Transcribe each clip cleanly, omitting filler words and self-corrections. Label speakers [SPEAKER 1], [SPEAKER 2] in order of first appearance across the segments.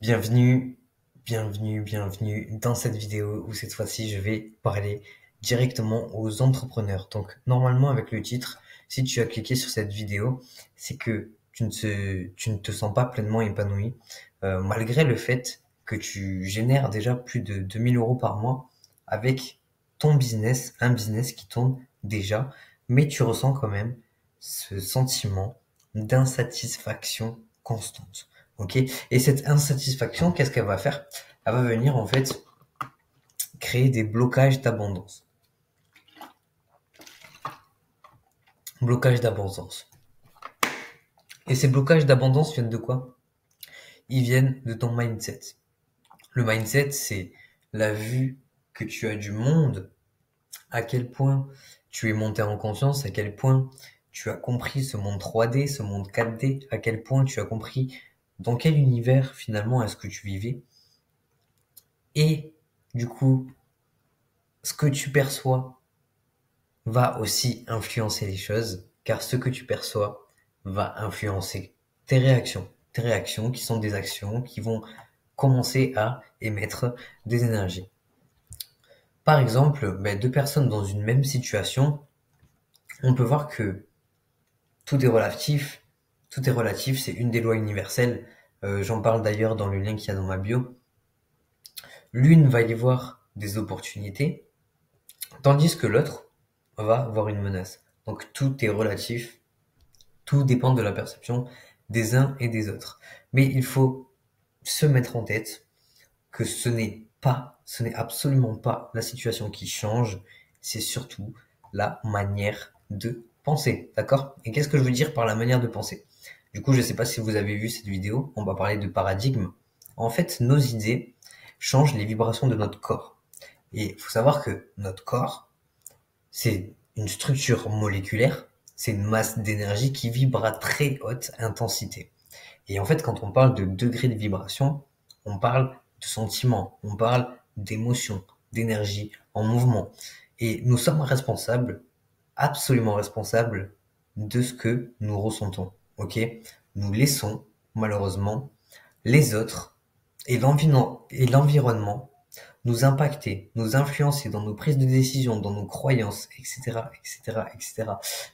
[SPEAKER 1] Bienvenue, bienvenue dans cette vidéo où cette fois-ci je vais parler directement aux entrepreneurs. Donc normalement avec le titre, si tu as cliqué sur cette vidéo, c'est que tu ne te sens pas pleinement épanoui, malgré le fait que tu génères déjà plus de 2 000 € par mois avec ton business, un business qui tourne déjà, mais tu ressens quand même ce sentiment d'insatisfaction constante. Ok? Et cette insatisfaction, qu'est-ce qu'elle va faire? Elle va venir en fait créer des blocages d'abondance. Blocages d'abondance. Et ces blocages d'abondance viennent de quoi? Ils viennent de ton mindset. Le mindset, c'est la vue que tu as du monde, à quel point tu es monté en conscience, à quel point tu as compris ce monde 3D, ce monde 4D, à quel point tu as compris dans quel univers finalement est-ce que tu vivais. Et du coup, ce que tu perçois va aussi influencer les choses, car ce que tu perçois va influencer tes réactions qui sont des actions qui vont commencer à émettre des énergies. Par exemple, deux personnes dans une même situation, on peut voir que tout est relatif, c'est une des lois universelles, j'en parle d'ailleurs dans le lien qu'il y a dans ma bio. L'une va y voir des opportunités, tandis que l'autre va voir une menace. Donc tout est relatif. Tout dépend de la perception des uns et des autres. Mais il faut se mettre en tête que ce n'est absolument pas la situation qui change, c'est surtout la manière de penser, d'accord? Et qu'est-ce que je veux dire par la manière de penser? Du coup, je ne sais pas si vous avez vu cette vidéo, on va parler de paradigme. En fait, nos idées changent les vibrations de notre corps. Et il faut savoir que notre corps, c'est une structure moléculaire, c'est une masse d'énergie qui vibre à très haute intensité. Et en fait, quand on parle de degré de vibration, on parle de sentiments, on parle d'émotions, d'énergie en mouvement. Et nous sommes responsables, absolument responsables de ce que nous ressentons. Ok? Nous laissons, malheureusement, les autres et l'environnement nous impacter, nous influencer dans nos prises de décision, dans nos croyances, etc., etc., etc.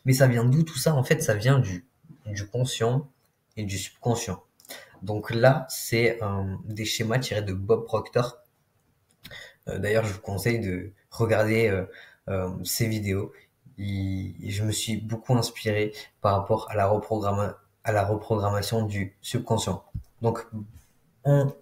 [SPEAKER 1] Mais ça vient d'où tout ça? En fait, ça vient du conscient et du subconscient. Donc là, c'est des schémas tirés de Bob Proctor. D'ailleurs, je vous conseille de regarder ces vidéos. Je me suis beaucoup inspiré par rapport à la reprogrammation du subconscient. Donc, on,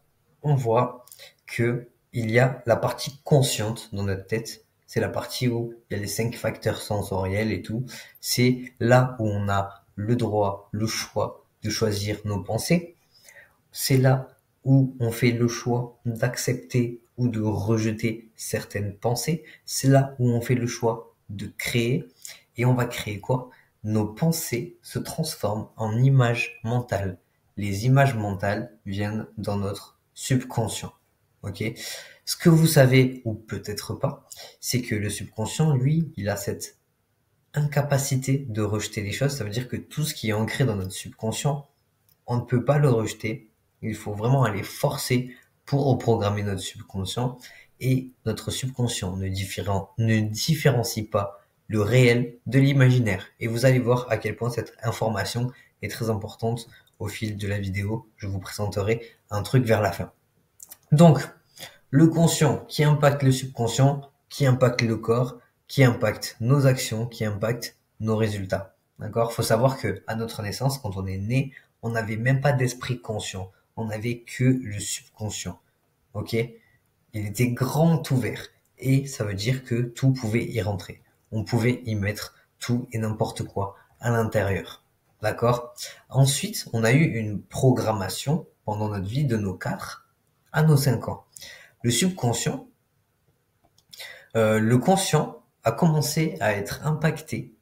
[SPEAKER 1] on voit que il y a la partie consciente dans notre tête. C'est la partie où il y a les 5 facteurs sensoriels et tout. C'est là où on a le droit, le choix de choisir nos pensées. C'est là où on fait le choix d'accepter ou de rejeter certaines pensées. C'est là où on fait le choix de créer. Et on va créer quoi? Nos pensées se transforment en images mentales. Les images mentales viennent dans notre subconscient. Ok? Ce que vous savez, ou peut-être pas, c'est que le subconscient, lui, il a cette incapacité de rejeter les choses. Ça veut dire que tout ce qui est ancré dans notre subconscient, on ne peut pas le rejeter. Il faut vraiment aller forcer pour reprogrammer notre subconscient. Et notre subconscient ne différencie pas le réel de l'imaginaire. Et vous allez voir à quel point cette information est très importante au fil de la vidéo. Je vous présenterai un truc vers la fin. Donc, le conscient qui impacte le subconscient, qui impacte le corps, qui impacte nos actions, qui impacte nos résultats. D'accord? Faut savoir que à notre naissance, quand on est né, on n'avait même pas d'esprit conscient. On n'avait que le subconscient. Ok? Il était grand ouvert. Et ça veut dire que tout pouvait y rentrer. On pouvait y mettre tout et n'importe quoi à l'intérieur. D'accord? Ensuite, on a eu une programmation pendant notre vie de nos 4 à nos 5 ans. Le subconscient, le conscient a commencé à être impacté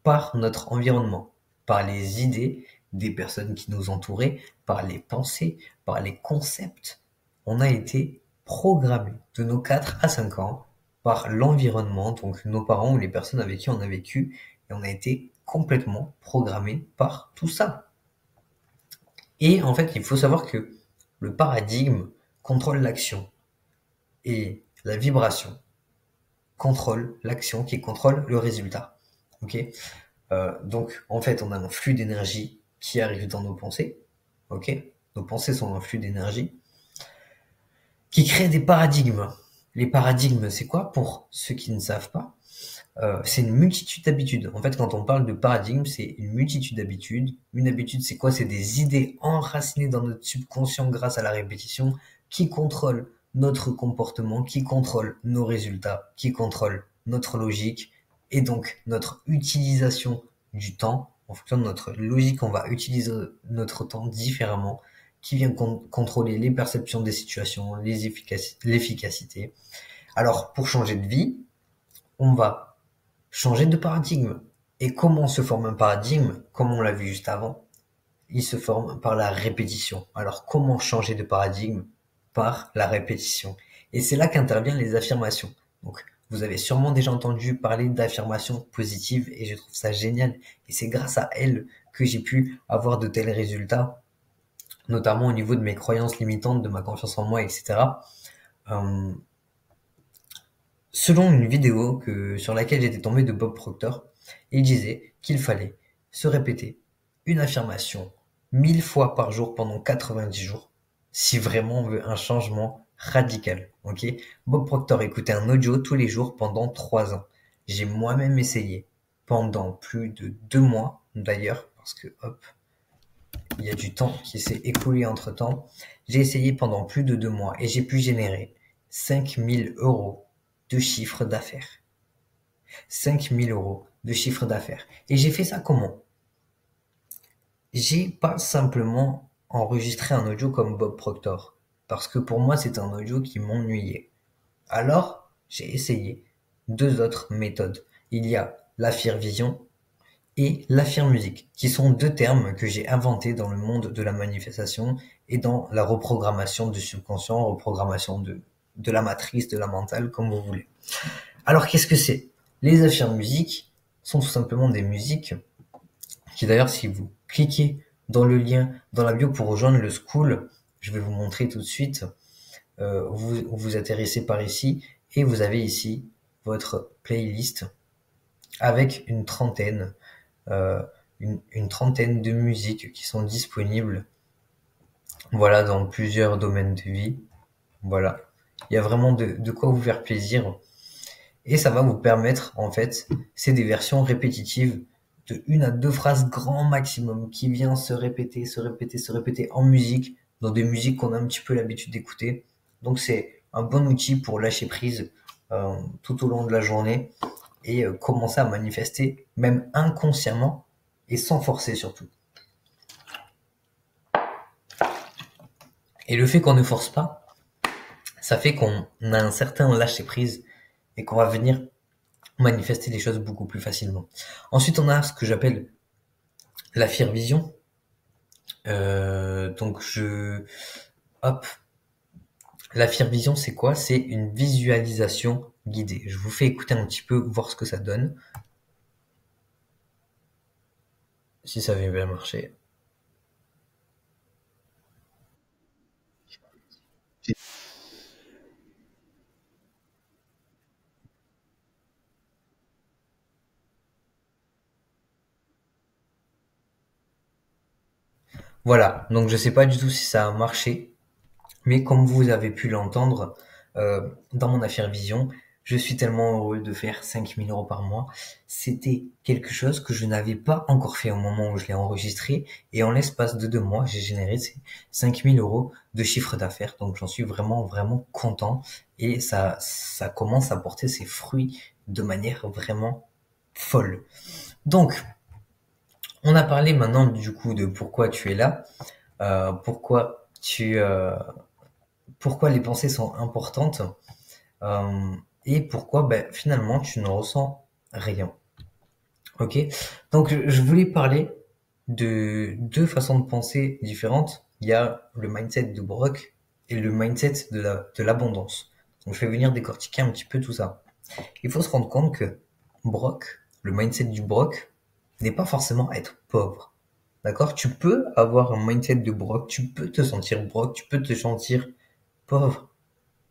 [SPEAKER 1] par notre environnement, par les idées des personnes qui nous entouraient, par les pensées, par les concepts. On a été programmé de nos 4 à 5 ans par l'environnement, donc nos parents ou les personnes avec qui on a vécu, et on a été complètement programmé par tout ça. Et en fait, il faut savoir que le paradigme contrôle l'action et la vibration contrôle l'action qui contrôle le résultat. Ok. Donc, en fait, on a un flux d'énergie qui arrive dans nos pensées. Ok. Nos pensées sont un flux d'énergie qui crée des paradigmes. Les paradigmes, c'est quoi pour ceux qui ne savent pas? C'est une multitude d'habitudes. En fait, quand on parle de paradigme, c'est une multitude d'habitudes. Une habitude, c'est quoi? C'est des idées enracinées dans notre subconscient grâce à la répétition qui contrôlent notre comportement, qui contrôlent nos résultats, qui contrôlent notre logique et donc notre utilisation du temps. En fonction de notre logique, on va utiliser notre temps différemment, qui vient contrôler les perceptions des situations, l'efficacité. Alors, pour changer de vie, on va changer de paradigme. Et comment se forme un paradigme? Comme on l'a vu juste avant, il se forme par la répétition. Alors comment changer de paradigme? Par la répétition. Et c'est là qu'interviennent les affirmations. Donc vous avez sûrement déjà entendu parler d'affirmations positives et je trouve ça génial. Et c'est grâce à elles que j'ai pu avoir de tels résultats, notamment au niveau de mes croyances limitantes, de ma confiance en moi, etc. Selon une vidéo sur laquelle j'étais tombé de Bob Proctor, il disait qu'il fallait se répéter une affirmation 1000 fois par jour pendant 90 jours si vraiment on veut un changement radical. Ok. Bob Proctor écoutait un audio tous les jours pendant 3 ans. J'ai moi-même essayé pendant plus de 2 mois d'ailleurs, parce que hop, il y a du temps qui s'est écoulé entre temps. J'ai essayé pendant plus de 2 mois et j'ai pu générer 5000 euros de chiffre d'affaires. 5000 euros de chiffre d'affaires. Et j'ai fait ça comment? J'ai pas simplement enregistré un audio comme Bob Proctor, parce que pour moi c'est un audio qui m'ennuyait. Alors, j'ai essayé 2 autres méthodes. Il y a l'affirvision et l'affirmusique, qui sont 2 termes que j'ai inventés dans le monde de la manifestation et dans la reprogrammation du subconscient, reprogrammation de la matrice, de la mentale, comme vous voulez. Alors, qu'est-ce que c'est? Les affirmusiques sont tout simplement des musiques qui, d'ailleurs, si vous cliquez dans le lien dans la bio pour rejoindre le school, je vais vous montrer tout de suite, vous atterrissez par ici et vous avez ici votre playlist avec une trentaine de musiques qui sont disponibles, voilà, dans plusieurs domaines de vie. Voilà, il y a vraiment de quoi vous faire plaisir. Et ça va vous permettre, en fait, c'est des versions répétitives de 1 à 2 phrases grand maximum qui vient se répéter, se répéter, se répéter en musique, dans des musiques qu'on a un petit peu l'habitude d'écouter. Donc c'est un bon outil pour lâcher prise tout au long de la journée et commencer à manifester, même inconsciemment et sans forcer surtout. Et le fait qu'on ne force pas, ça fait qu'on a un certain lâcher prise et qu'on va venir manifester les choses beaucoup plus facilement. Ensuite, on a ce que j'appelle l'affirvision. Hop. L'affirvision, c'est quoi? C'est une visualisation guidée. Je vous fais écouter un petit peu, voir ce que ça donne. Si ça avait bien marché. Voilà, donc je sais pas du tout si ça a marché, mais comme vous avez pu l'entendre dans mon affirvision, je suis tellement heureux de faire 5000 euros par mois. C'était quelque chose que je n'avais pas encore fait au moment où je l'ai enregistré, et en l'espace de 2 mois, j'ai généré ces 5000 euros de chiffre d'affaires, donc j'en suis vraiment, vraiment content, et ça commence à porter ses fruits de manière vraiment folle. Donc, on a parlé maintenant du coup de pourquoi tu es là, euh, pourquoi tu, euh, pourquoi les pensées sont importantes euh, et pourquoi finalement tu ne ressens rien. Ok, donc je voulais parler de 2 façons de penser différentes. Il y a le mindset de Brock et le mindset de l'abondance. Donc je vais venir décortiquer un petit peu tout ça. Il faut se rendre compte que Brock, le mindset du Brock, n'est pas forcément être pauvre. D'accord? Tu peux avoir un mindset de broc, tu peux te sentir broc, tu peux te sentir pauvre,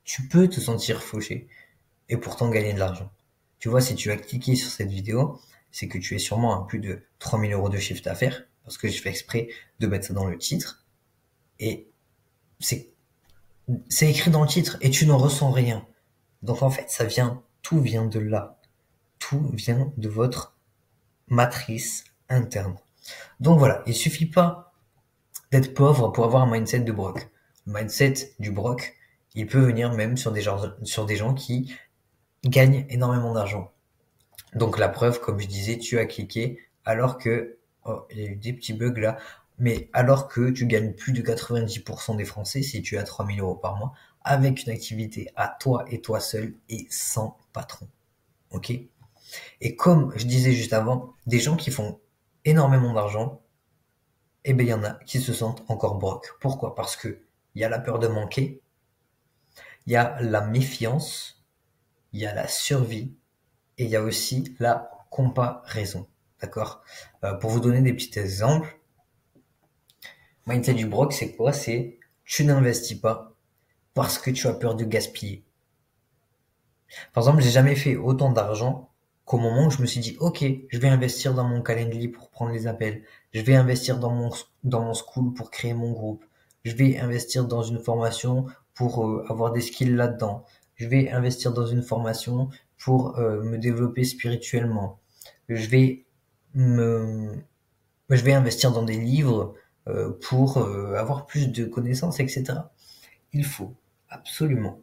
[SPEAKER 1] tu peux te sentir fauché et pourtant gagner de l'argent. Tu vois, si tu as cliqué sur cette vidéo, c'est que tu es sûrement à plus de 3000 euros de chiffre d'affaires parce que je fais exprès de mettre ça dans le titre et c'est c'est écrit dans le titre et tu n'en ressens rien. Donc en fait, tout vient de là. Tout vient de votre matrice interne. Donc voilà, il suffit pas d'être pauvre pour avoir un mindset de broc. Le mindset du broc, il peut venir même sur des gens qui gagnent énormément d'argent. Donc la preuve, comme je disais, tu as cliqué alors que, oh, il y a eu des petits bugs là, mais alors que tu gagnes plus de 90% des Français si tu as 3000 euros par mois avec une activité à toi et toi seul et sans patron. Ok? Et comme je disais juste avant, des gens qui font énormément d'argent, eh ben il y en a qui se sentent encore broke. Pourquoi? Parce que il y a la peur de manquer, il y a la méfiance, il y a la survie et il y a aussi la comparaison. D'accord? Pour vous donner des petits exemples, mindset du broc, c'est quoi? C'est tu n'investis pas parce que tu as peur de gaspiller. Par exemple, j'ai jamais fait autant d'argent qu'au moment où je me suis dit, ok, je vais investir dans mon Calendly pour prendre les appels. Je vais investir dans mon school pour créer mon groupe. Je vais investir dans une formation pour avoir des skills là-dedans. Je vais investir dans une formation pour me développer spirituellement. Je vais me, je vais investir dans des livres pour avoir plus de connaissances, etc. Il faut absolument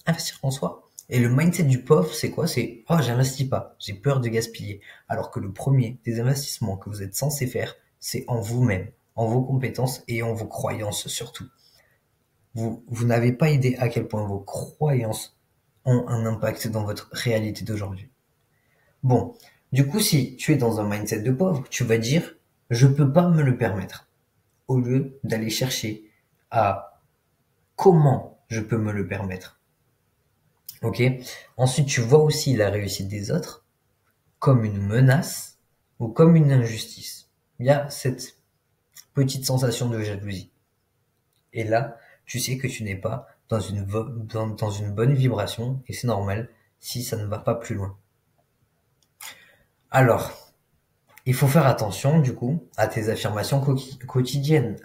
[SPEAKER 1] investir en soi. Et le mindset du pauvre, c'est quoi? C'est oh, j'investis pas, j'ai peur de gaspiller. Alors que le premier des investissements que vous êtes censé faire, c'est en vous-même, en vos compétences et en vos croyances surtout. Vous n'avez pas idée à quel point vos croyances ont un impact dans votre réalité d'aujourd'hui. Bon, du coup, si tu es dans un mindset de pauvre, tu vas dire je peux pas me le permettre. Au lieu d'aller chercher à comment je peux me le permettre. Ok. Ensuite, tu vois aussi la réussite des autres comme une menace ou comme une injustice. Il y a cette petite sensation de jalousie. Et là, tu sais que tu n'es pas dans une bonne vibration et c'est normal si ça ne va pas plus loin. Alors, il faut faire attention du coup à tes affirmations quotidiennes,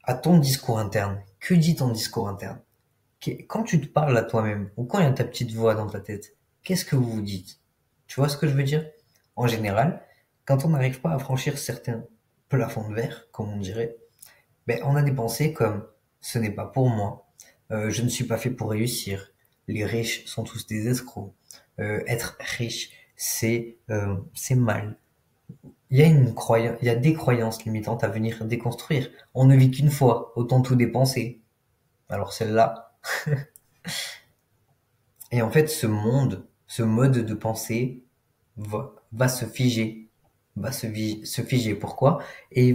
[SPEAKER 1] à ton discours interne. Que dit ton discours interne? Quand tu te parles à toi-même ou quand il y a ta petite voix dans ta tête, qu'est-ce que vous vous dites? Tu vois ce que je veux dire? En général, quand on n'arrive pas à franchir certains plafonds de verre, comme on dirait, ben on a des pensées comme ce n'est pas pour moi, je ne suis pas fait pour réussir, les riches sont tous des escrocs, être riche c'est mal. Il y a des croyances limitantes à venir déconstruire. On ne vit qu'une fois, autant tout dépenser. Alors celle-là, et en fait, ce mode de pensée va se figer, se figer. Pourquoi? Et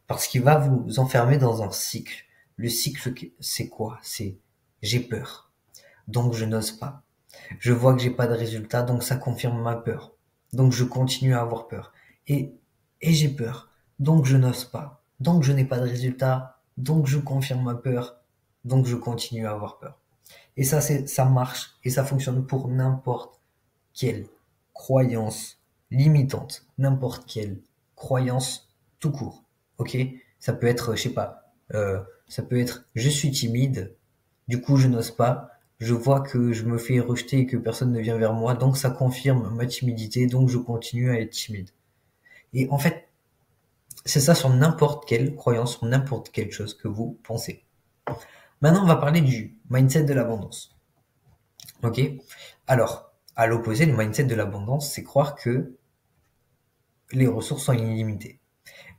[SPEAKER 1] parce qu'il va vous enfermer dans un cycle. Le cycle, c'est quoi? C'est j'ai peur, donc je n'ose pas. Je vois que j'ai pas de résultat, donc ça confirme ma peur. Donc je continue à avoir peur. Et, et j'ai peur, donc je n'ose pas. Donc je n'ai pas de résultat, donc je confirme ma peur. Donc je continue à avoir peur. Et ça marche et ça fonctionne pour n'importe quelle croyance limitante, n'importe quelle croyance tout court. Ok? Ça peut être, je sais pas, ça peut être je suis timide, du coup je n'ose pas, je vois que je me fais rejeter et que personne ne vient vers moi, donc ça confirme ma timidité, donc je continue à être timide. Et en fait, c'est ça sur n'importe quelle croyance, sur n'importe quelle chose que vous pensez. Maintenant, on va parler du mindset de l'abondance. Ok? Alors, à l'opposé, le mindset de l'abondance, c'est croire que les ressources sont illimitées.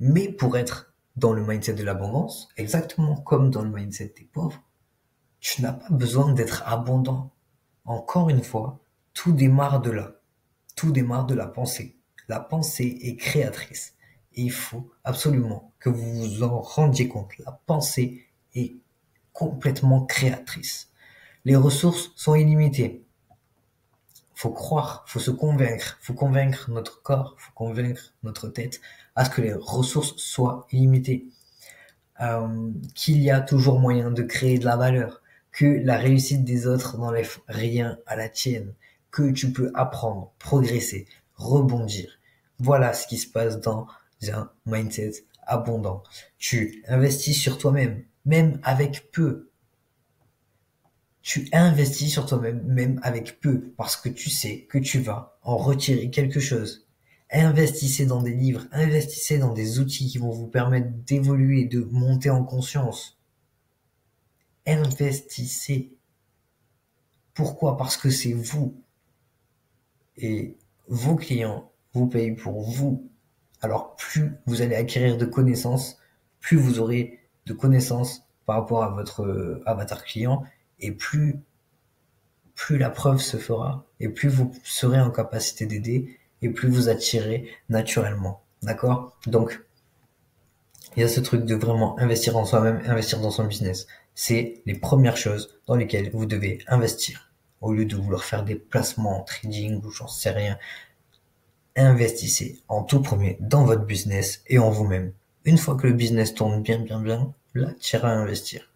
[SPEAKER 1] Mais pour être dans le mindset de l'abondance, exactement comme dans le mindset des pauvres, tu n'as pas besoin d'être abondant. Encore une fois, tout démarre de là. Tout démarre de la pensée. La pensée est créatrice. Et il faut absolument que vous vous en rendiez compte. La pensée est complètement créatrice. Les ressources sont illimitées. faut croire, faut se convaincre, faut convaincre notre corps, faut convaincre notre tête à ce que les ressources soient illimitées, qu'il y a toujours moyen de créer de la valeur, que la réussite des autres n'enlève rien à la tienne, que tu peux apprendre, progresser, rebondir. Voilà ce qui se passe dans un mindset abondant. Tu investis sur toi-même, même avec peu. Tu investis sur toi-même, même avec peu, parce que tu sais que tu vas en retirer quelque chose. Investissez dans des livres, investissez dans des outils qui vont vous permettre d'évoluer, de monter en conscience. Investissez. Pourquoi? Parce que c'est vous. Et vos clients vous payent pour vous. Alors plus vous allez acquérir de connaissances, plus vous aurez de connaissances par rapport à votre avatar client, et plus la preuve se fera, et plus vous serez en capacité d'aider, et plus vous attirez naturellement. D'accord? Donc, il y a ce truc de vraiment investir en soi-même, investir dans son business. C'est les premières choses dans lesquelles vous devez investir. Au lieu de vouloir faire des placements en trading ou j'en sais rien, investissez en tout premier dans votre business et en vous-même. Une fois que le business tourne bien, là, tu iras investir.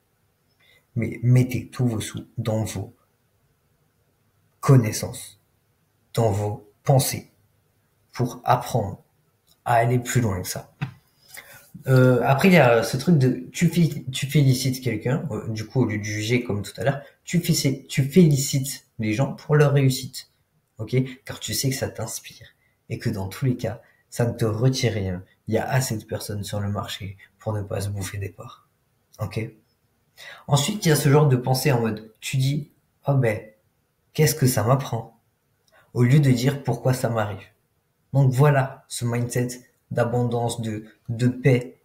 [SPEAKER 1] Mais mettez tous vos sous dans vos connaissances, dans vos pensées, pour apprendre à aller plus loin que ça. Après, il y a ce truc de tu félicites quelqu'un, du coup, au lieu de juger comme tout à l'heure, tu félicites les gens pour leur réussite, ok? Car tu sais que ça t'inspire et que dans tous les cas, ça ne te retire rien. Il y a assez de personnes sur le marché pour ne pas se bouffer des parts, ok? Ensuite, il y a ce genre de pensée en mode, tu dis, oh ben, qu'est-ce que ça m'apprend? Au lieu de dire pourquoi ça m'arrive. Donc voilà, ce mindset d'abondance, de paix,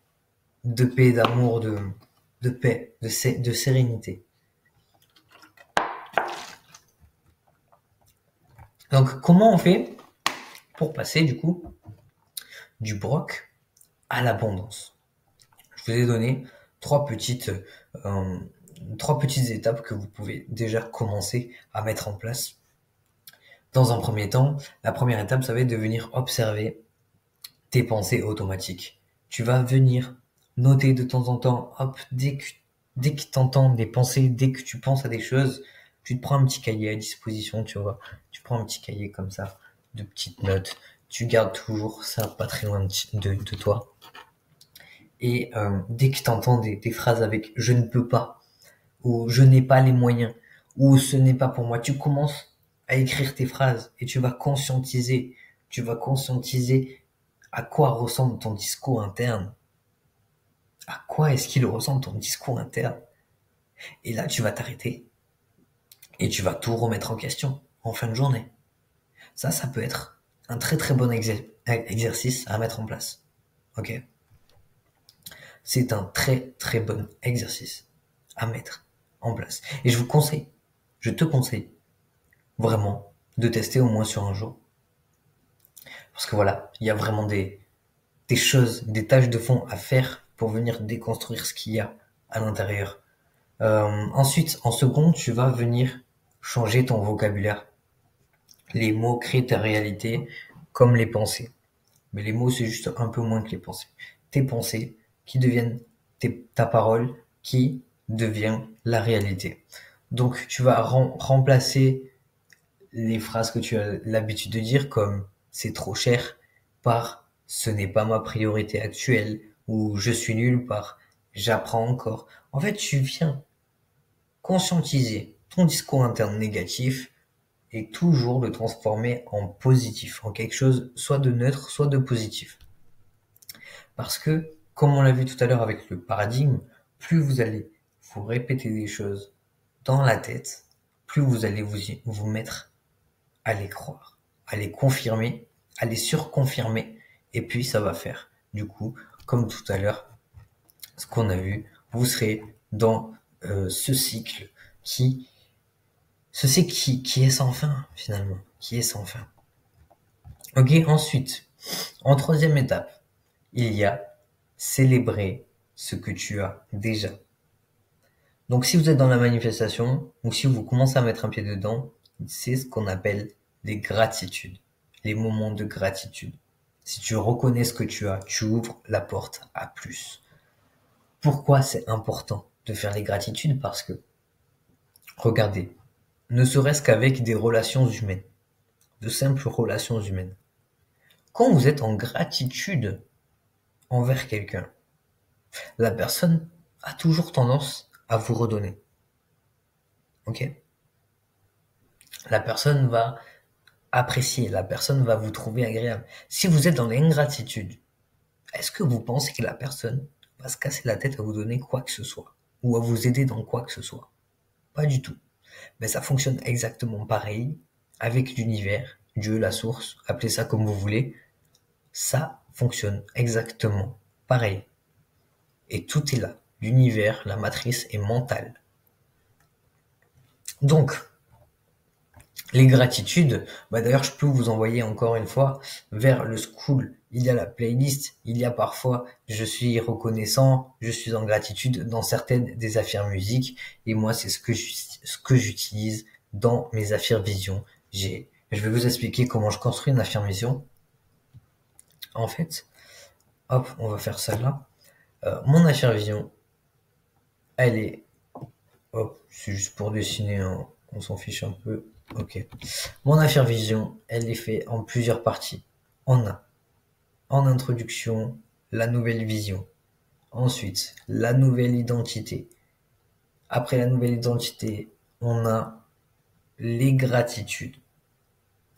[SPEAKER 1] d'amour, de paix, de sérénité. Donc comment on fait pour passer du coup du broc à l'abondance? Je vous ai donné trois petites étapes que vous pouvez déjà commencer à mettre en place. Dans un premier temps, la première étape, ça va être de venir observer tes pensées automatiques. Tu vas venir noter de temps en temps, hop, dès que t'entends des pensées, dès que tu penses à des choses, tu te prends un petit cahier à disposition, tu vois. Tu prends un petit cahier comme ça, de petites notes. Tu gardes toujours ça pas très loin de toi. Et dès que t'entends des phrases avec je ne peux pas, ou je n'ai pas les moyens, ou ce n'est pas pour moi, tu commences à écrire tes phrases et tu vas conscientiser. Tu vas conscientiser à quoi ressemble ton discours interne. À quoi est-ce qu'il ressemble ton discours interne? Et là, tu vas t'arrêter et tu vas tout remettre en question en fin de journée. Ça peut être un très très bon exercice à mettre en place. Ok? C'est un très très bon exercice à mettre en place. Et je te conseille vraiment de tester au moins sur un jour. Parce que voilà, il y a vraiment des choses, des tâches de fond à faire pour venir déconstruire ce qu'il y a à l'intérieur. Ensuite, en second, tu vas venir changer ton vocabulaire. Les mots créent ta réalité comme les pensées. Mais les mots, c'est juste un peu moins que les pensées. Tes pensées qui deviennent ta parole qui devient la réalité. Donc, tu vas remplacer les phrases que tu as l'habitude de dire comme c'est trop cher par ce n'est pas ma priorité actuelle ou je suis nul par j'apprends encore. En fait, tu viens conscientiser ton discours interne négatif et toujours le transformer en positif, en quelque chose soit de neutre, soit de positif. Parce que, comme on l'a vu tout à l'heure avec le paradigme, plus vous allez vous répéter des choses dans la tête, plus vous allez vous mettre à les croire, à les confirmer, à les surconfirmer, et puis ça va faire, du coup, comme tout à l'heure, ce qu'on a vu, vous serez dans ce cycle qui est sans fin, finalement, qui est sans fin. Ok, ensuite, en troisième étape, il y a célébrer ce que tu as déjà. Donc si vous êtes dans la manifestation, ou si vous commencez à mettre un pied dedans, c'est ce qu'on appelle des gratitudes, les moments de gratitude. Si tu reconnais ce que tu as, tu ouvres la porte à plus. Pourquoi c'est important de faire les gratitudes? Parce que, regardez, ne serait-ce qu'avec des relations humaines, de simples relations humaines. Quand vous êtes en gratitude envers quelqu'un, la personne a toujours tendance à vous redonner. Ok? La personne va apprécier, la personne va vous trouver agréable. Si vous êtes dans l'ingratitude, est-ce que vous pensez que la personne va se casser la tête à vous donner quoi que ce soit? Ou à vous aider dans quoi que ce soit? Pas du tout. Mais ça fonctionne exactement pareil avec l'univers, Dieu, la source, appelez ça comme vous voulez. Ça fonctionne exactement pareil. Et tout est là. L'univers, la matrice est mentale. Donc, les gratitudes, d'ailleurs, je peux vous envoyer encore une fois vers le school. Il y a la playlist, il y a parfois je suis reconnaissant, je suis en gratitude dans certaines des affirmes musiques. Et moi, c'est ce que j'utilise dans mes affirmations. Je vais vous expliquer comment je construis une affirmation. En fait, hop, on va faire ça là. Mon affirmation, elle est, hop, c'est juste pour dessiner, hein, on s'en fiche un peu. Ok. Mon affirmation, elle est faite en plusieurs parties. On a, en introduction, la nouvelle vision. Ensuite, la nouvelle identité. Après la nouvelle identité, on a les gratitudes.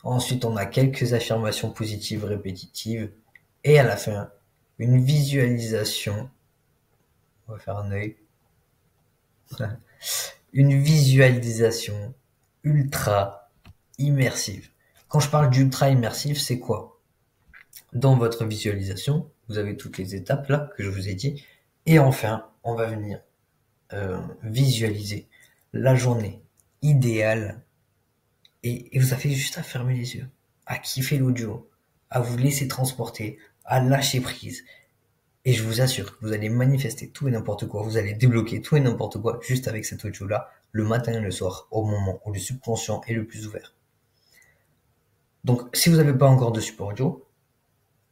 [SPEAKER 1] Ensuite, on a quelques affirmations positives répétitives. Et à la fin, une visualisation. On va faire un œil. Une visualisation ultra immersive. Quand je parle d'ultra immersive, c'est quoi? Dans votre visualisation, vous avez toutes les étapes là que je vous ai dit. Et enfin, on va venir visualiser la journée idéale. Et vous avez juste à fermer les yeux, à kiffer l'audio, à vous laisser transporter, à lâcher prise. Et je vous assure que vous allez manifester tout et n'importe quoi, vous allez débloquer tout et n'importe quoi juste avec cet audio-là, le matin et le soir, au moment où le subconscient est le plus ouvert. Donc, si vous n'avez pas encore de support audio,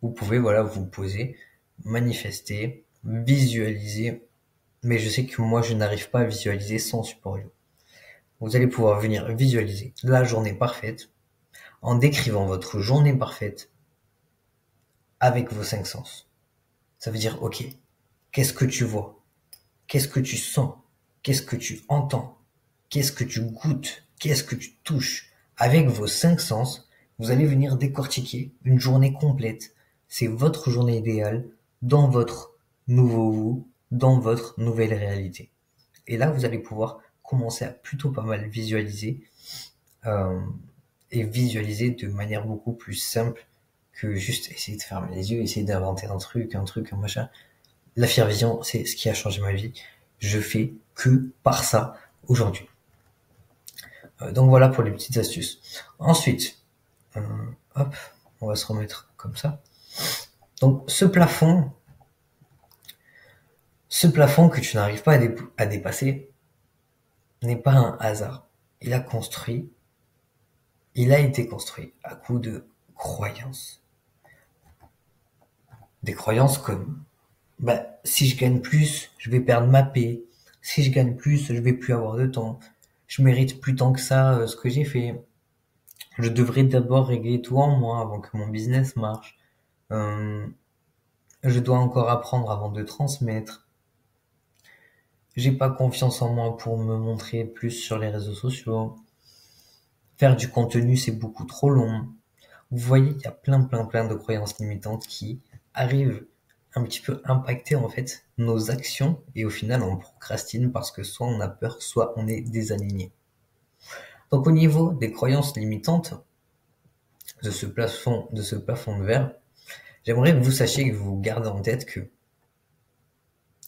[SPEAKER 1] vous pouvez, vous poser, manifester, visualiser. Mais je sais que moi, je n'arrive pas à visualiser sans support audio. Vous allez pouvoir venir visualiser la journée parfaite en décrivant votre journée parfaite avec vos 5 sens. Ça veut dire, ok, qu'est-ce que tu vois? Qu'est-ce que tu sens? Qu'est-ce que tu entends? Qu'est-ce que tu goûtes? Qu'est-ce que tu touches? Avec vos 5 sens, vous allez venir décortiquer une journée complète. C'est votre journée idéale dans votre nouveau vous, dans votre nouvelle réalité. Et là, vous allez pouvoir commencer à plutôt pas mal visualiser et visualiser de manière beaucoup plus simple que juste essayer de fermer les yeux, essayer d'inventer un truc, un machin. La Fear Vision, c'est ce qui a changé ma vie. Je fais que par ça aujourd'hui. Donc voilà pour les petites astuces. Ensuite, hop, on va se remettre comme ça. Donc ce plafond que tu n'arrives pas à dépasser n'est pas un hasard. Il a été construit à coup de croyances. Des croyances comme si je gagne plus, je vais perdre ma paix. Si je gagne plus, je vais plus avoir de temps. Je mérite plus tant que ça ce que j'ai fait. Je devrais d'abord régler tout en moi avant que mon business marche. Je dois encore apprendre avant de transmettre. J'ai pas confiance en moi pour me montrer plus sur les réseaux sociaux. Faire du contenu, c'est beaucoup trop long. Vous voyez, il y a plein de croyances limitantes qui arrivent un petit peu impacter en fait nos actions et au final on procrastine parce que soit on a peur, soit on est désaligné. Donc au niveau des croyances limitantes de ce plafond de verre, j'aimerais que vous sachiez, que vous gardez en tête que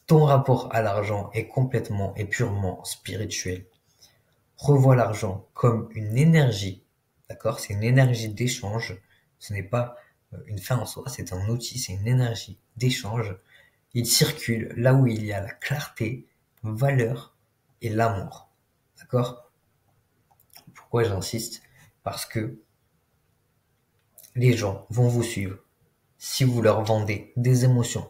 [SPEAKER 1] ton rapport à l'argent est complètement et purement spirituel. Revois l'argent comme une énergie, d'accord? C'est une énergie d'échange, ce n'est pas une fin en soi, c'est un outil, c'est une énergie d'échange. Il circule là où il y a la clarté, valeur et l'amour, d'accord? Pourquoi j'insiste? Parce que les gens vont vous suivre si vous leur vendez des émotions,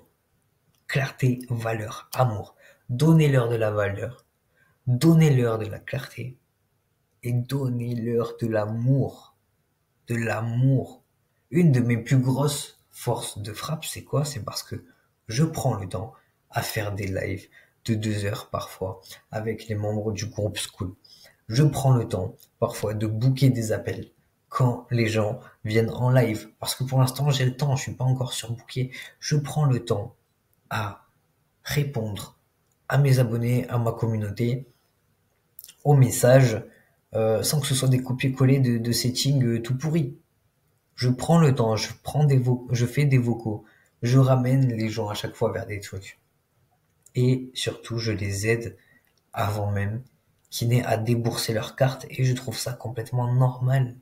[SPEAKER 1] clarté, valeur, amour. Donnez-leur de la valeur, donnez-leur de la clarté et donnez-leur de l'amour. De l'amour. Une de mes plus grosses forces de frappe, c'est quoi? C'est parce que je prends le temps à faire des lives de 2 heures parfois avec les membres du groupe School. Je prends le temps parfois de booker des appels quand les gens viennent en live. Parce que pour l'instant, j'ai le temps, je suis pas encore surbooké. Je prends le temps à répondre à mes abonnés, à ma communauté, aux messages, sans que ce soit des copier-coller de settings tout pourris. Je prends le temps, je fais des vocaux, je ramène les gens à chaque fois vers des trucs. Et surtout, je les aide avant même qu'ils n'aient à débourser leur carte et je trouve ça complètement normal.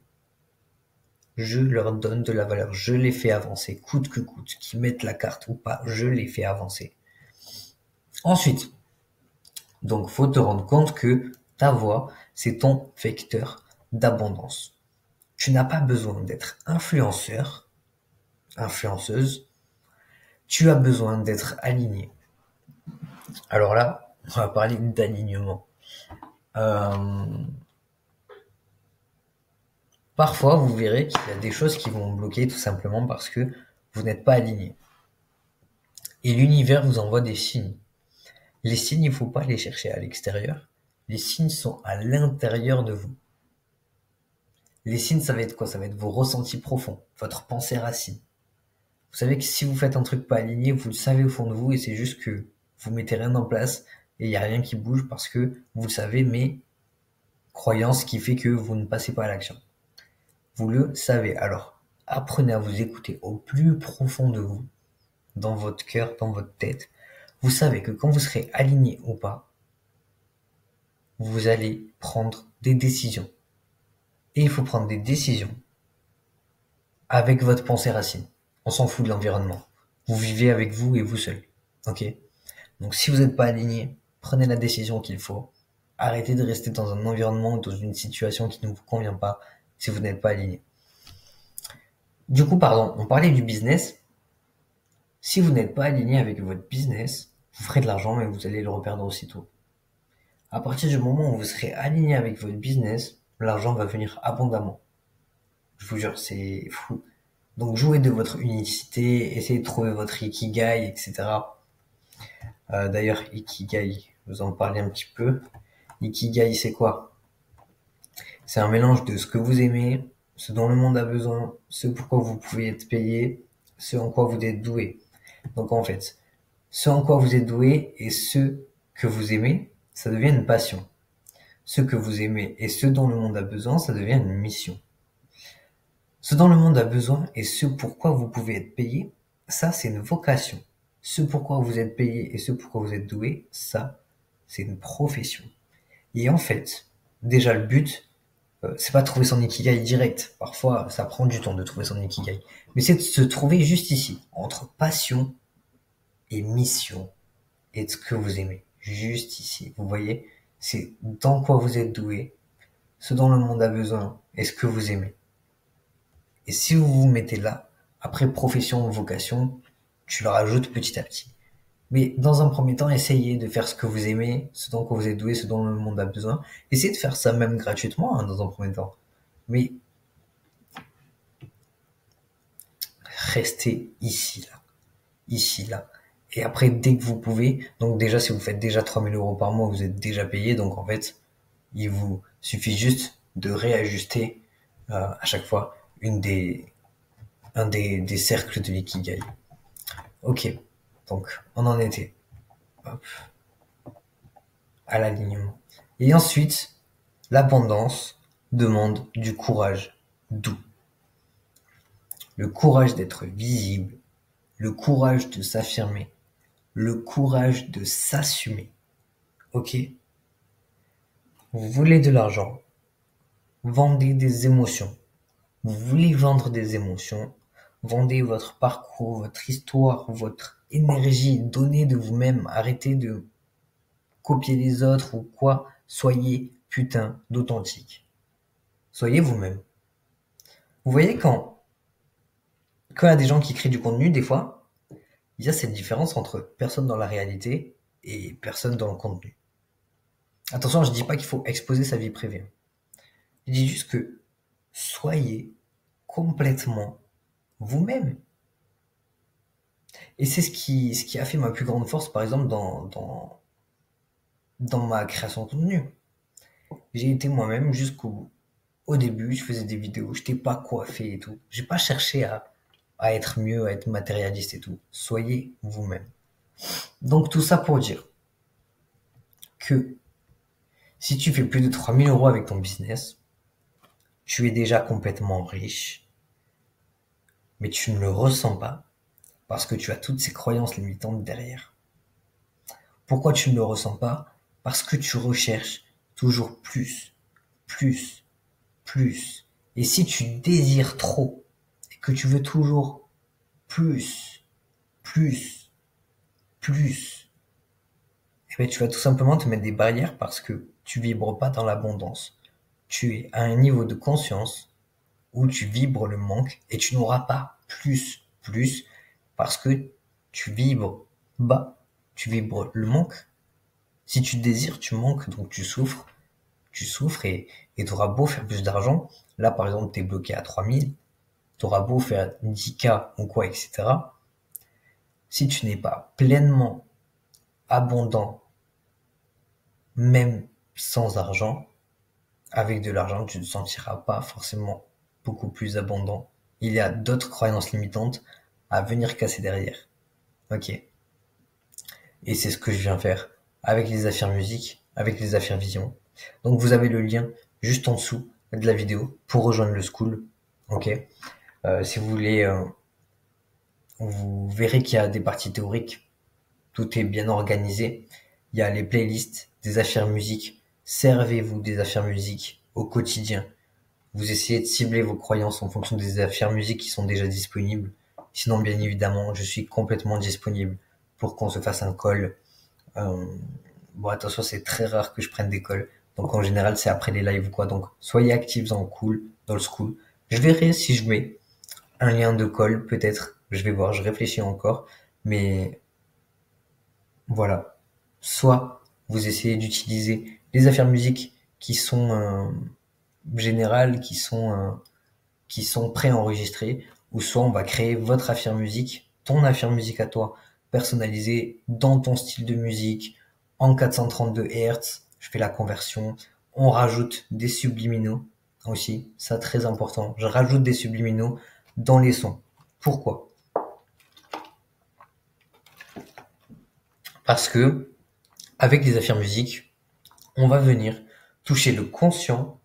[SPEAKER 1] Je leur donne de la valeur, je les fais avancer, coûte que coûte, qu'ils mettent la carte ou pas, je les fais avancer. Ensuite, donc faut te rendre compte que ta voix, c'est ton vecteur d'abondance. Tu n'as pas besoin d'être influenceur, influenceuse, tu as besoin d'être aligné. Alors là, on va parler d'alignement. Parfois, vous verrez qu'il y a des choses qui vont bloquer tout simplement parce que vous n'êtes pas aligné. Et l'univers vous envoie des signes. Les signes, il ne faut pas les chercher à l'extérieur. Les signes sont à l'intérieur de vous. Les signes, ça va être quoi? Ça va être vos ressentis profonds, votre pensée racine. Vous savez que si vous faites un truc pas aligné, vous le savez au fond de vous et c'est juste que vous mettez rien en place et il n'y a rien qui bouge parce que vous le savez, mais croyance qui fait que vous ne passez pas à l'action. Vous le savez. Alors, apprenez à vous écouter au plus profond de vous, dans votre cœur, dans votre tête. Vous savez que quand vous serez aligné ou pas, vous allez prendre des décisions. Et il faut prendre des décisions avec votre pensée racine. On s'en fout de l'environnement. Vous vivez avec vous et vous seul. Ok? Donc si vous n'êtes pas aligné, prenez la décision qu'il faut. Arrêtez de rester dans un environnement ou dans une situation qui ne vous convient pas si vous n'êtes pas aligné. Du coup, pardon, on parlait du business. Si vous n'êtes pas aligné avec votre business, vous ferez de l'argent mais vous allez le reperdre aussitôt. À partir du moment où vous serez aligné avec votre business, l'argent va venir abondamment. Je vous jure, c'est fou. Donc jouez de votre unicité, essayez de trouver votre ikigai, etc. D'ailleurs, ikigai, vous en parlez un petit peu. Ikigai, c'est quoi? C'est un mélange de ce que vous aimez, ce dont le monde a besoin, ce pourquoi vous pouvez être payé, ce en quoi vous êtes doué. Donc en fait, ce en quoi vous êtes doué et ce que vous aimez, ça devient une passion. Ce que vous aimez et ce dont le monde a besoin, ça devient une mission. Ce dont le monde a besoin et ce pourquoi vous pouvez être payé, ça c'est une vocation. Ce pourquoi vous êtes payé et ce pourquoi vous êtes doué, ça c'est une profession. Et en fait, déjà le but, c'est pas de trouver son ikigai direct. Parfois, ça prend du temps de trouver son ikigai. Mais c'est de se trouver juste ici, entre passion et mission et de ce que vous aimez. Juste ici. Vous voyez? C'est dans quoi vous êtes doué, ce dont le monde a besoin et ce que vous aimez. Et si vous vous mettez là, après profession ou vocation, tu le rajoutes petit à petit. Mais dans un premier temps, essayez de faire ce que vous aimez, ce dont vous êtes doué, ce dont le monde a besoin. Essayez de faire ça même gratuitement dans un premier temps. Mais restez ici, là. Et après, dès que vous pouvez, donc déjà, si vous faites déjà 3000 euros par mois, vous êtes déjà payé. Donc en fait, il vous suffit juste de réajuster à chaque fois un des cercles de l'ikigai. Ok, donc on en était hop, à l'alignement. Et ensuite, l'abondance demande du courage doux. Le courage d'être visible, le courage de s'affirmer, le courage de s'assumer. Ok? Vous voulez de l'argent, vendez des émotions. Vous voulez vendre des émotions, vendez votre parcours, votre histoire, votre énergie, donnez de vous-même, arrêtez de copier les autres ou quoi, soyez putain d'authentique. Soyez vous-même. Vous voyez quand quand il y a des gens qui créent du contenu, des fois, il y a cette différence entre personne dans la réalité et personne dans le contenu. Attention, je dis pas qu'il faut exposer sa vie privée. Je dis juste que soyez complètement vous-même. Et c'est ce qui a fait ma plus grande force, par exemple, dans ma création de contenu. J'ai été moi-même jusqu'au bout. Au début, je faisais des vidéos, je n'étais pas coiffé et tout. J'ai pas cherché à être mieux, à être matérialiste et tout. Soyez vous-même. Donc tout ça pour dire que si tu fais plus de 3 000 € avec ton business, tu es déjà complètement riche, mais tu ne le ressens pas parce que tu as toutes ces croyances limitantes derrière. Pourquoi tu ne le ressens pas? Parce que tu recherches toujours plus, plus, plus. Et si tu désires trop et que tu veux toujours plus, plus, plus, eh bien, tu vas tout simplement te mettre des barrières parce que tu vibres pas dans l'abondance. Tu es à un niveau de conscience où tu vibres le manque et tu n'auras pas plus, plus parce que tu vibres bas, tu vibres le manque. Si tu désires, tu manques, donc tu souffres et tu auras beau faire plus d'argent. Là, par exemple, tu es bloqué à 3000, tu auras beau faire 10K ou quoi, etc. Si tu n'es pas pleinement abondant, même sans argent, avec de l'argent, tu ne te sentiras pas forcément beaucoup plus abondant. Il y a d'autres croyances limitantes à venir casser derrière. Ok. Et c'est ce que je viens faire avec les affaires musique, avec les affaires vision. Donc vous avez le lien juste en dessous de la vidéo pour rejoindre le school. Ok. Si vous voulez, vous verrez qu'il y a des parties théoriques. Tout est bien organisé. Il y a les playlists des affaires musique. Servez-vous des affaires musique au quotidien. Vous essayez de cibler vos croyances en fonction des affaires musique qui sont déjà disponibles. Sinon, bien évidemment, je suis complètement disponible pour qu'on se fasse un call. Bon, attention, c'est très rare que je prenne des calls. Donc, en général, c'est après les lives ou quoi. Donc, soyez actifs dans le school. Je verrai si je mets un lien de call, peut-être. Je vais voir, je réfléchis encore. Mais voilà. Soit vous essayez d'utiliser les affaires musique qui sont générales, qui sont préenregistrés, ou soit on va créer votre affaire musique, ton affaire musique à toi, personnalisée dans ton style de musique, en 432 Hz, je fais la conversion, on rajoute des subliminaux aussi, ça très important, je rajoute des subliminaux dans les sons. Pourquoi? Parce que, avec les affaires musique, on va venir toucher le conscient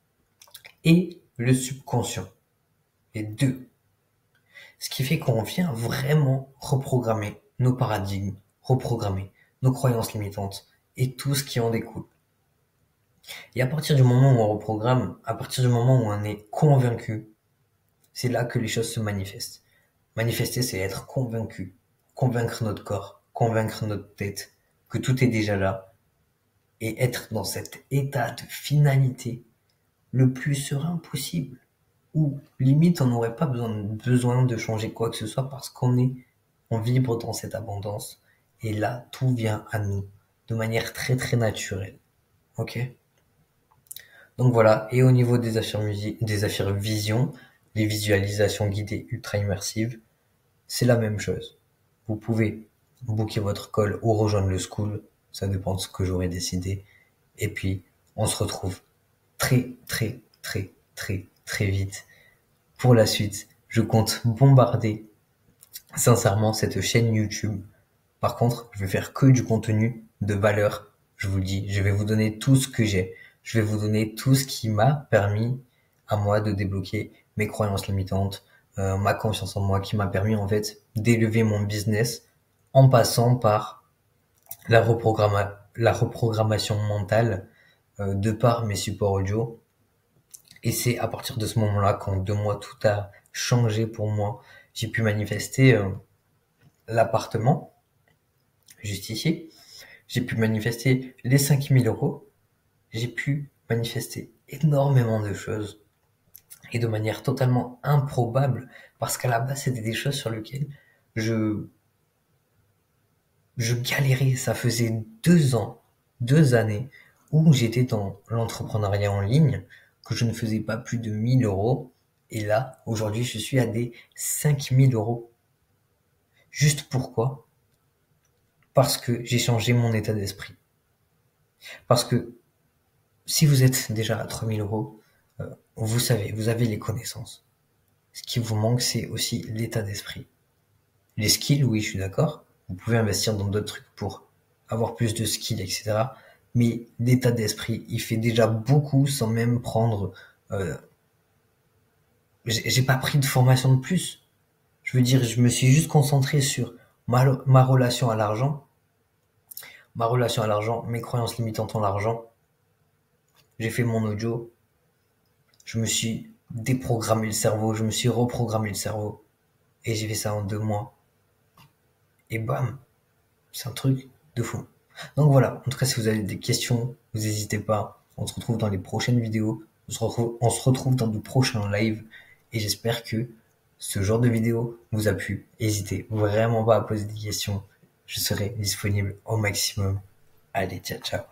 [SPEAKER 1] et le subconscient. Les deux. Ce qui fait qu'on vient vraiment reprogrammer nos paradigmes, reprogrammer nos croyances limitantes et tout ce qui en découle. Et à partir du moment où on reprogramme, à partir du moment où on est convaincu, c'est là que les choses se manifestent. Manifester, c'est être convaincu, convaincre notre corps, convaincre notre tête que tout est déjà là et être dans cet état de finalité le plus serein possible. Où limite on n'aurait pas besoin de changer quoi que ce soit parce on vibre dans cette abondance et là tout vient à nous de manière très très naturelle. Ok? Donc voilà, et au niveau des affaires musique, des affaires vision, les visualisations guidées ultra immersives, c'est la même chose. Vous pouvez booker votre call ou rejoindre le school, ça dépend de ce que j'aurai décidé. Et puis on se retrouve très très très très très vite pour la suite. Je compte bombarder sincèrement cette chaîne YouTube. Par contre, je vais faire que du contenu de valeur. Je vous le dis, je vais vous donner tout ce que j'ai. Je vais vous donner tout ce qui m'a permis à moi de débloquer mes croyances limitantes, ma confiance en moi, qui m'a permis en fait d'élever mon business en passant par la reprogrammation mentale de par mes supports audio. Et c'est à partir de ce moment-là, qu'en 2 mois, tout a changé pour moi. J'ai pu manifester l'appartement, juste ici. J'ai pu manifester les 5000 euros. J'ai pu manifester énormément de choses. et de manière totalement improbable, parce qu'à la base, c'était des choses sur lesquelles je, je galérais. Ça faisait 2 ans, 2 années, où j'étais dans l'entrepreneuriat en ligne, que je ne faisais pas plus de 1 000 euros. Et là, aujourd'hui, je suis à des 5 000 euros. Juste pourquoi? Parce que j'ai changé mon état d'esprit. Parce que si vous êtes déjà à 3 000 euros, vous savez, vous avez les connaissances. Ce qui vous manque, c'est aussi l'état d'esprit. Les skills, oui, je suis d'accord. Vous pouvez investir dans d'autres trucs pour avoir plus de skills, etc. Mais l'état d'esprit, il fait déjà beaucoup sans même prendre... j'ai pas pris de formation de plus. Je veux dire, je me suis juste concentré sur ma relation à l'argent, mes croyances limitantes en l'argent. J'ai fait mon audio, je me suis déprogrammé le cerveau, je me suis reprogrammé le cerveau. Et j'ai fait ça en 2 mois. Et bam, c'est un truc de fou. Donc voilà, en tout cas, si vous avez des questions, vous n'hésitez pas. On se retrouve dans les prochaines vidéos. On se retrouve dans de prochains lives. Et j'espère que ce genre de vidéo vous a plu. N'hésitez vraiment pas à poser des questions. Je serai disponible au maximum. Allez, ciao, ciao.